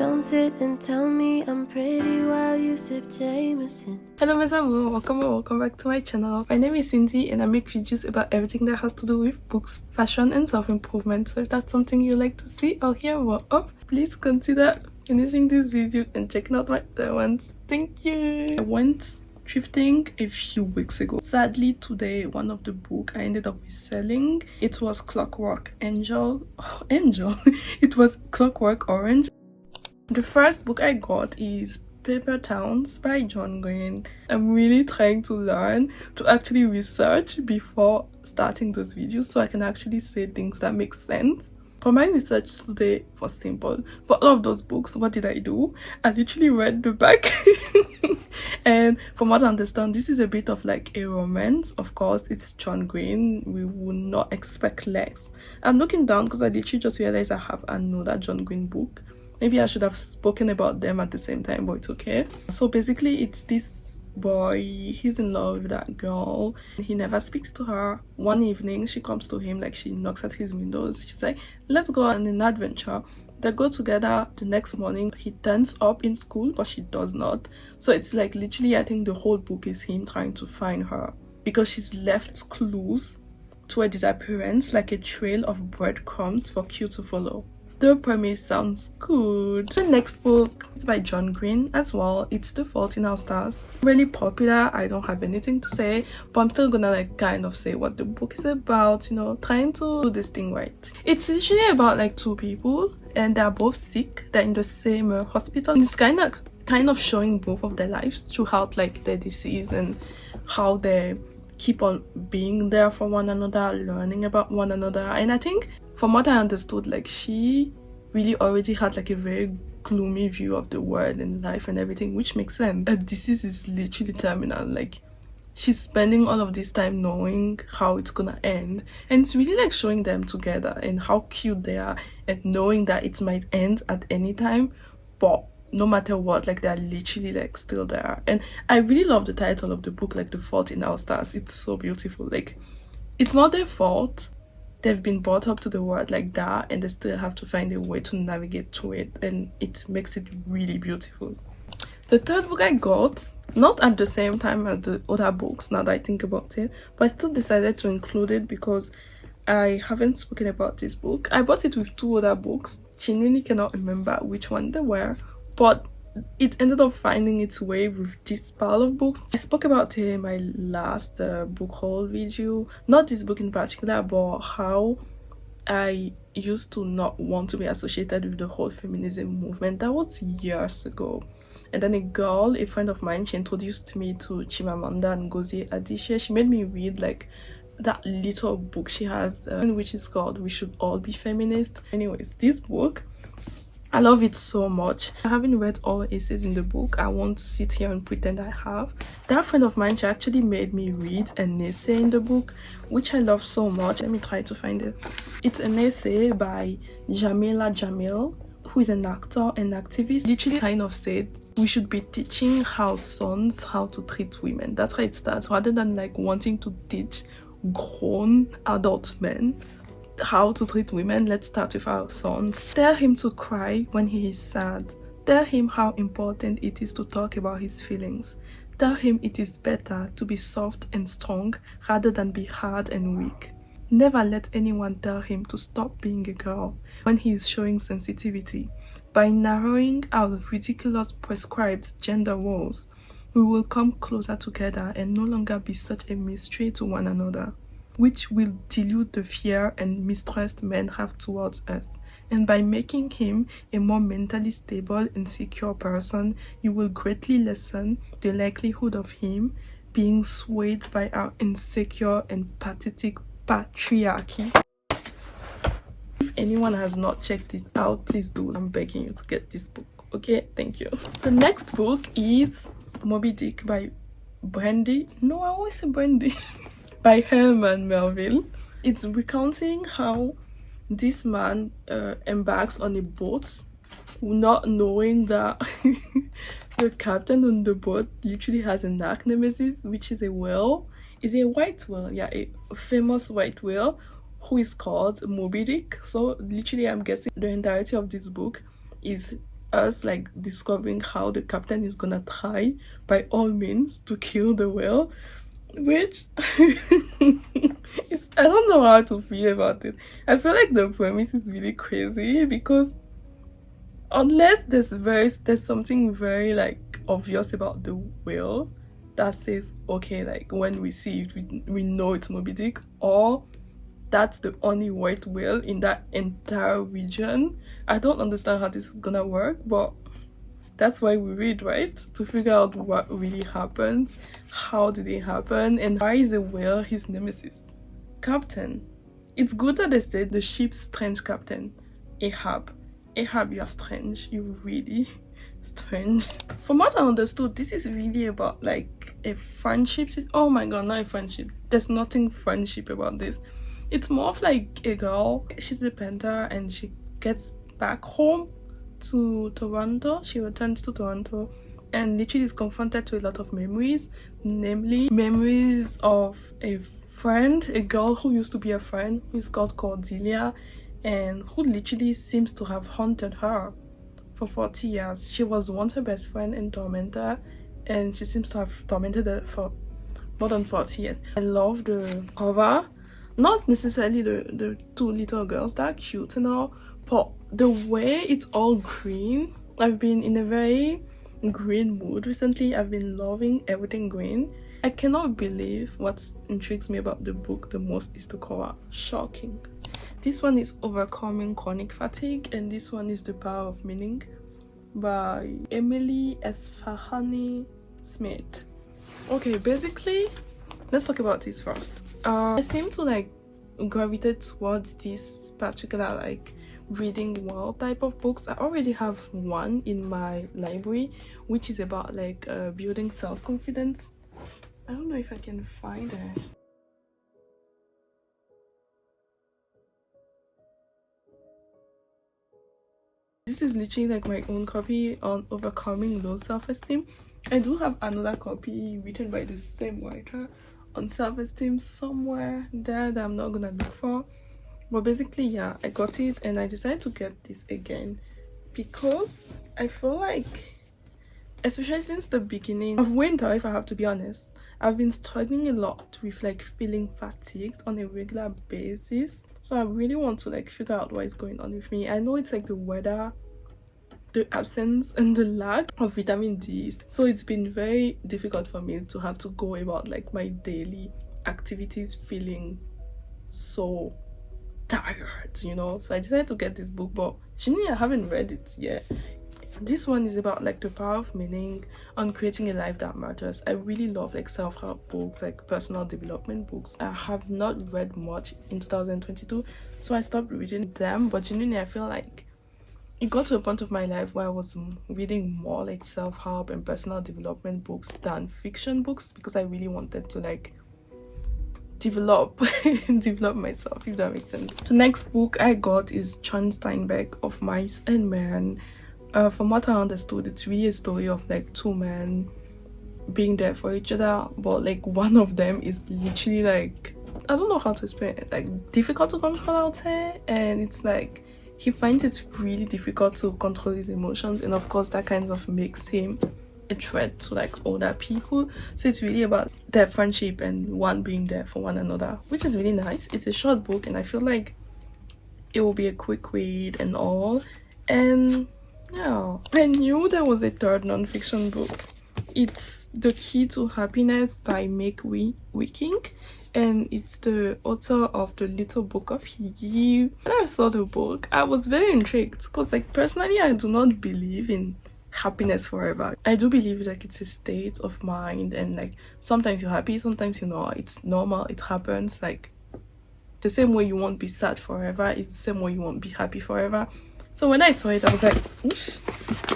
Don't sit and tell me I'm pretty while you sip Jameson. Hello mes amours, welcome back to my channel. My name is Cindy and I make videos about everything that has to do with books, fashion and self-improvement. So if that's something you like to see or hear more of, please consider finishing this video and checking out my other ones. Thank you. I went thrifting a few weeks ago. Sadly today one of the book I ended up selling, it was Clockwork Angel. It was Clockwork Orange. The first book I got is Paper Towns by John Green. I'm really trying to learn to actually research before starting those videos so I can actually say things that make sense. For my research today was simple. For all of those books, what did I do? I literally read the back. And from what I understand, this is a bit of like a romance. Of course, it's John Green. We would not expect less. I'm looking down because I literally just realized I have another John Green book. Maybe I should have spoken about them at the same time, but it's okay. So basically, it's this boy. He's in love with that girl. He never speaks to her. One evening, she comes to him, like she knocks at his windows. She's like, let's go on an adventure. They go together. The next morning, he turns up in school, but she does not. So it's like literally, I think the whole book is him trying to find her because she's left clues to her disappearance, like a trail of breadcrumbs for Q to follow. The premise sounds good. The next book is by John Green as well. It's The Fault in Our Stars. Really popular. I don't have anything to say, but I'm still gonna like kind of say what the book is about, you know, trying to do this thing right. It's literally about like two people and they're both sick. They're in the same hospital. It's kind of showing both of their lives throughout like their disease and how they keep on being there for one another, learning about one another. And I think from what I understood, like she really already had like a very gloomy view of the world and life and everything, which makes sense. Her disease is literally terminal. Like she's spending all of this time knowing how it's gonna end, and it's really like showing them together and how cute they are and knowing that it might end at any time, but no matter what, like they're literally like still there. And I really love the title of the book, like The Fault in Our Stars. It's so beautiful. Like it's not their fault. They've been brought up to the world like that and they still have to find a way to navigate through it, and it makes it really beautiful. The third book I got, not at the same time as the other books now that I think about it, but I still decided to include it because I haven't spoken about this book. I bought it with two other books. Genuinely cannot remember which one they were, but it ended up finding its way with this pile of books. I spoke about it in my last book haul video, not this book in particular, but how I used to not want to be associated with the whole feminism movement. That was years ago. And then a friend of mine, she introduced me to Chimamanda Ngozi Adichie. She made me read like that little book she has, which is called We Should All Be Feminist. Anyways, this book, I love it so much. I haven't read all essays in the book. I won't sit here and pretend I have. That friend of mine, she actually made me read an essay in the book, which I love so much. Let me try to find it. It's an essay by Jamila Jamil, who is an actor and activist. Literally kind of said we should be teaching our sons how to treat women. That's how it starts, rather than like wanting to teach grown adult men how to treat women. Let's start with our sons. Tell him to cry when he is sad. Tell him how important it is to talk about his feelings. Tell him it is better to be soft and strong rather than be hard and weak. Never let anyone tell him to stop being a girl when he is showing sensitivity. By narrowing our ridiculous prescribed gender roles, we will come closer together and no longer be such a mystery to one another, which will dilute the fear and mistrust men have towards us. And by making him a more mentally stable and secure person, you will greatly lessen the likelihood of him being swayed by our insecure and pathetic patriarchy. If anyone has not checked this out, please do. I'm begging you to get this book. Okay, thank you. The next book is Moby Dick by Brandy. No, I always say Brandy. By Herman Melville. It's recounting how this man embarks on a boat, not knowing that the captain on the boat literally has an arch nemesis, which is a whale. Is a white whale, yeah, a famous white whale who is called Moby Dick. So literally I'm guessing the entirety of this book is us like discovering how the captain is gonna try by all means to kill the whale, which I don't know how to feel about it. I feel like the premise is really crazy because unless there's something very like obvious about the whale that says, okay, like when we see it, we know it's Moby Dick, or that's the only white whale in that entire region. I don't understand how this is gonna work, but that's why we read, right? To figure out what really happened, how did it happen, and why is a whale his nemesis? Captain. It's good that they said the ship's strange captain, Ahab. Ahab, you're strange. You're really strange. From what I understood, this is really about like a friendship. Oh my god, not a friendship. There's nothing friendship about this. It's more of like a girl. She's a painter and she gets back home to Toronto. She returns to Toronto and literally is confronted to a lot of memories, namely memories of a friend, a girl who used to be a friend, who's called Cordelia, and who literally seems to have haunted her for 40 years. She was once her best friend and tormentor, and she seems to have tormented her for more than 40 years. I love the cover, not necessarily the two little girls that are cute and all, but the way it's all green. I've been in a very green mood recently. I've been loving everything green. I cannot believe what intrigues me about the book the most is the cover. Shocking. This one is Overcoming Chronic Fatigue, and this one is The Power of Meaning by Emily Esfahani Smith. Okay, basically, let's talk about this first. I seem to like gravitate towards this particular like reading world type of books. I already have one in my library, which is about like building self-confidence. I don't know if I can find it. This is literally like my own copy on overcoming low self-esteem. I do have another copy written by the same writer on self-esteem somewhere there that I'm not gonna look for. But basically, yeah, I got it and I decided to get this again because I feel like, especially since the beginning of winter, if I have to be honest, I've been struggling a lot with like feeling fatigued on a regular basis. So I really want to like figure out what is going on with me. I know it's like the weather, the absence and the lack of vitamin D. So it's been very difficult for me to have to go about like my daily activities feeling so tired, you know. So I decided to get this book, but genuinely I haven't read it yet. This one is about like the power of meaning on creating a life that matters. I really love like self-help books, like personal development books. I have not read much in 2022, so I stopped reading them, but genuinely I feel like it got to a point of my life where I was reading more like self-help and personal development books than fiction books because I really wanted to like develop myself, if that makes sense. The next book I got is John Steinbeck of Mice and Men. From what I understood, it's really a story of like two men being there for each other, but like one of them is literally like, I don't know how to explain it, like difficult to control, I would say, and it's like he finds it really difficult to control his emotions, and of course that kind of makes him a threat to like older people. So it's really about their friendship and one being there for one another, which is really nice. It's a short book and I feel like it will be a quick read and all. And yeah, I knew there was a third non-fiction book. It's The Key to Happiness by Meg Wiking, and it's the author of The Little Book of Heyyyy. When I saw the book, I was very intrigued because like personally I do not believe in happiness forever. I do believe like it's a state of mind, and like sometimes you're happy, sometimes you're not. It's normal, it happens. Like the same way you won't be sad forever, it's the same way you won't be happy forever. So when I saw it, I was like, oosh.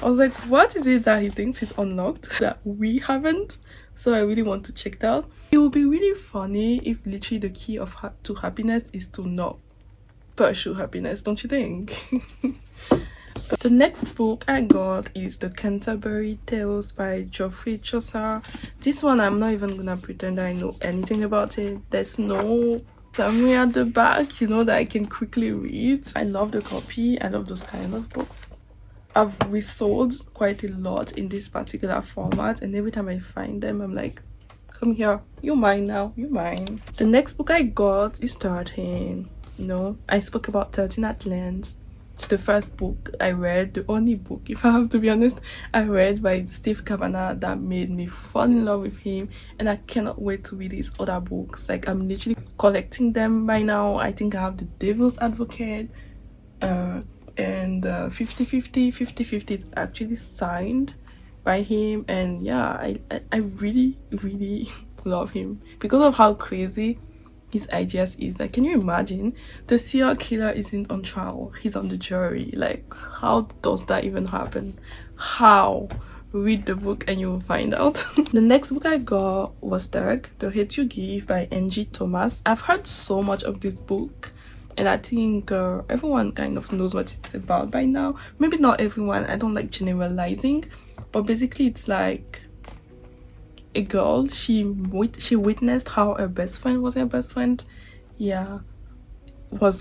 I was like, what is it that he thinks he's unlocked that we haven't? So I really want to check it out. It would be really funny if literally the key of to happiness is to not pursue happiness, don't you think? The next book I got is The Canterbury Tales by Geoffrey Chaucer. This one I'm not even gonna pretend I know anything about it. There's no summary at the back, you know, that I can quickly read. I love the copy. I love those kind of books. I've resold quite a lot in this particular format, and every time I find them, I'm like, come here, you're mine now, you're mine. The next book I got is 13. I spoke about 13 at length. It's the first book I read, the only book, if I have to be honest, I read by Steve Kavanagh that made me fall in love with him, and I cannot wait to read his other books. Like, I'm literally collecting them by now. I think I have The Devil's Advocate, and 50/50 is actually signed by him, and yeah, I really love him because of how crazy his ideas is. Like, can you imagine the serial killer isn't on trial, he's on the jury? Like, how does that even happen? How? Read the book and you will find out. The next book I got was The Hate You Give by N.G. Thomas. I've heard so much of this book, and I think everyone kind of knows what it's about by now. Maybe not everyone, I don't like generalizing, but basically it's like a girl, she witnessed how her best friend was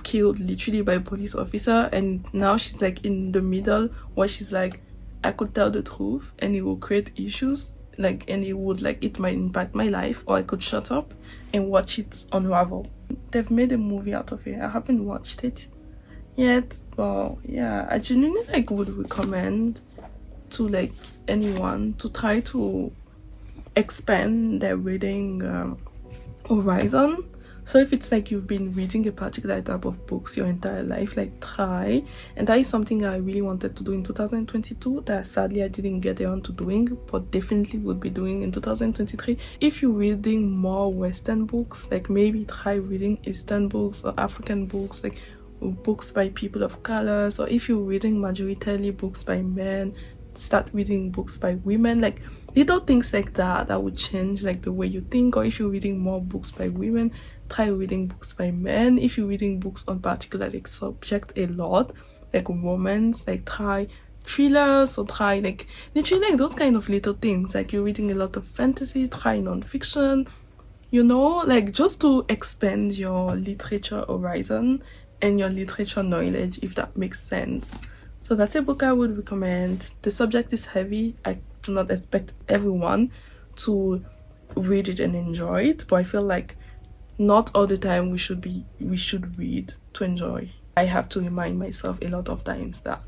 killed literally by a police officer, and now she's like in the middle where she's like, I could tell the truth and it will create issues, like, and it might impact my life, or I could shut up and watch it unravel. They've made a movie out of it. I haven't watched it yet, but yeah, I genuinely would recommend to anyone to try to expand their reading horizon. So if it's you've been reading a particular type of books your entire life, try. And that is something I really wanted to do in 2022 that sadly I didn't get around to doing, but definitely would be doing in 2023. If you're reading more Western books, maybe try reading Eastern books or African books, books by people of colors. Or if you're reading majoritarily books by men, start reading books by women. Little things like that would change the way you think. Or if you're reading more books by women, try reading books by men. If you're reading books on particular subject a lot, romance, try thrillers, or try literally those kind of little things. You're reading a lot of fantasy, try non-fiction, just to expand your literature horizon and your literature knowledge, if that makes sense. So that's a book I would recommend. The subject is heavy. I do not expect everyone to read it and enjoy it, but I feel not all the time we should read to enjoy. I have to remind myself a lot of times that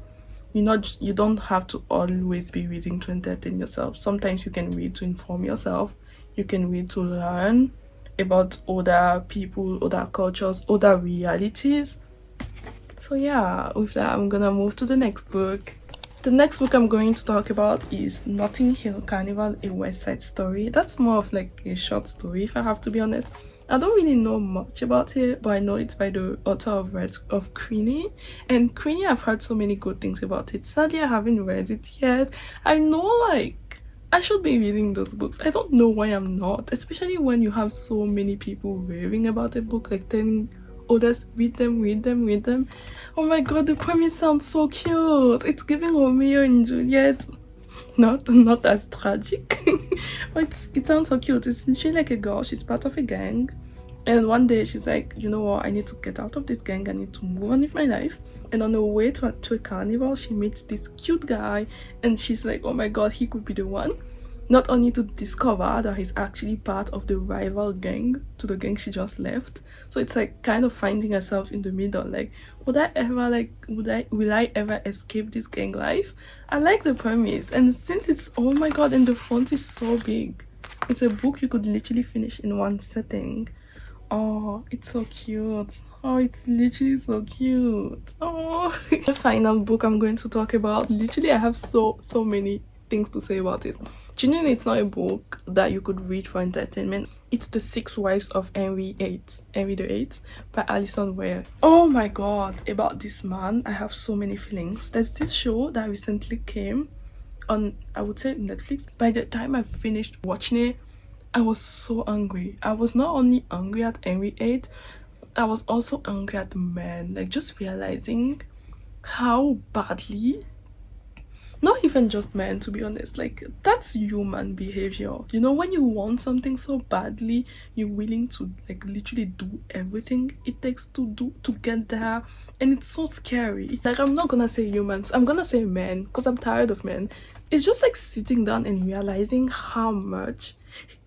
you don't have to always be reading to entertain yourself. Sometimes you can read to inform yourself. You can read to learn about other people, other cultures, other realities. So yeah, with that, I'm gonna move to the next book. The next book I'm going to talk about is Notting Hill Carnival, a West Side Story. That's more of a short story, if I have to be honest. I don't really know much about it, but I know it's by the author of Queenie. And Queenie, I've heard so many good things about it. Sadly, I haven't read it yet. I know I should be reading those books. I don't know why I'm not, especially when you have so many people raving about a book, telling others, read them. Oh my god, the premise sounds so cute. It's giving Romeo and Juliet. Not as tragic, but it sounds so cute. It's literally a girl, she's part of a gang, and one day she's like, you know what, I need to get out of this gang, I need to move on with my life. And on her way to a carnival, she meets this cute guy, and she's like, oh my god, he could be the one. Not only to discover that he's actually part of the rival gang to the gang she just left. So it's kind of finding herself in the middle. Will I ever escape this gang life? I like the premise, and since it's, oh my god, and the font is so big. It's a book you could literally finish in one sitting. Oh, it's so cute. Oh, it's literally so cute. Oh. The final book I'm going to talk about, literally I have so many things to say about it. Genuinely, it's not a book that you could read for entertainment. It's The 6 Wives of Henry VIII by Alison Ware. Oh my god, about this man, I have so many feelings. There's this show that recently came on, I would say, Netflix. By the time I finished watching it, I was so angry. I was not only angry at Henry VIII, I was also angry at the man. Just realizing how badly Not even just men, to be honest. Like, that's human behavior. You know, when you want something so badly, you're willing to like literally do everything it takes to get there. And it's so scary. Like, I'm not gonna say humans, I'm gonna say men, because I'm tired of men. It's just like sitting down and realizing how much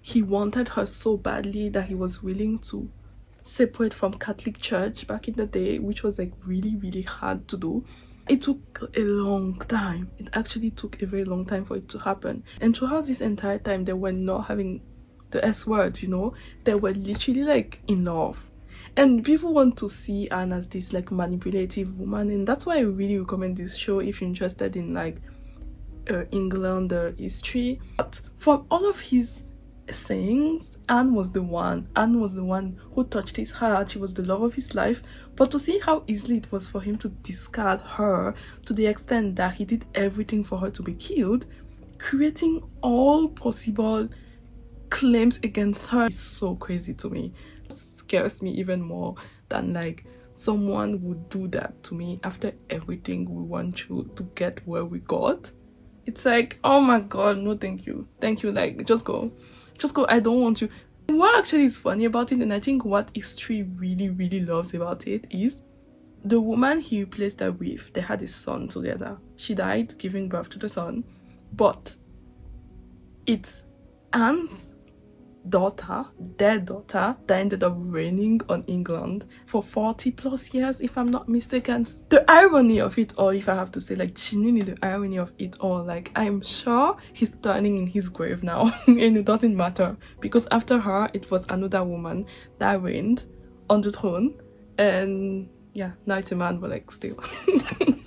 he wanted her so badly that he was willing to separate from Catholic Church back in the day, which was like really, really hard to do. It took a long time. It actually took a very long time for it to happen. And throughout this entire time, they were not having the S word, you know? They were literally like in love. And people want to see Anne as this like manipulative woman. And that's why I really recommend this show if you're interested in like England history. But from all of his sayings, Anne was the one who touched his heart. She was the love of his life. But to see how easily it was for him to discard her, to the extent that he did everything for her to be killed, creating all possible claims against her, is so crazy to me. It scares me even more than like someone would do that to me after everything we went through to get where we got. It's like, oh my god, no thank you, like just go, I don't want you. What actually is funny about it, and I think what history really, really loves about it, is the woman he replaced her with, they had a son together. She died giving birth to the son, but it's Anne's daughter, their daughter, that ended up reigning on England for 40 plus years, if I'm not mistaken. The irony of it all, if I have to say, like genuinely the irony of it all, like I'm sure he's turning in his grave now and it doesn't matter, because after her it was another woman that reigned on the throne, and yeah, now it's a man, but like still.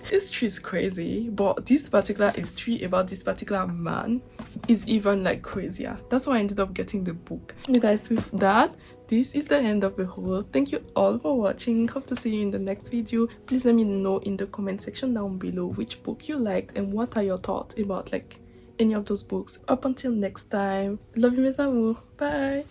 History is crazy, but this particular history about this particular man is even like crazier. That's why I ended up getting the book. You guys, with that, this is the end of the haul. Thank you all for watching. Hope to see you in the next video. Please let me know in the comment section down below which book you liked and what are your thoughts about like any of those books. Up until next time, love you, mes amours. Bye.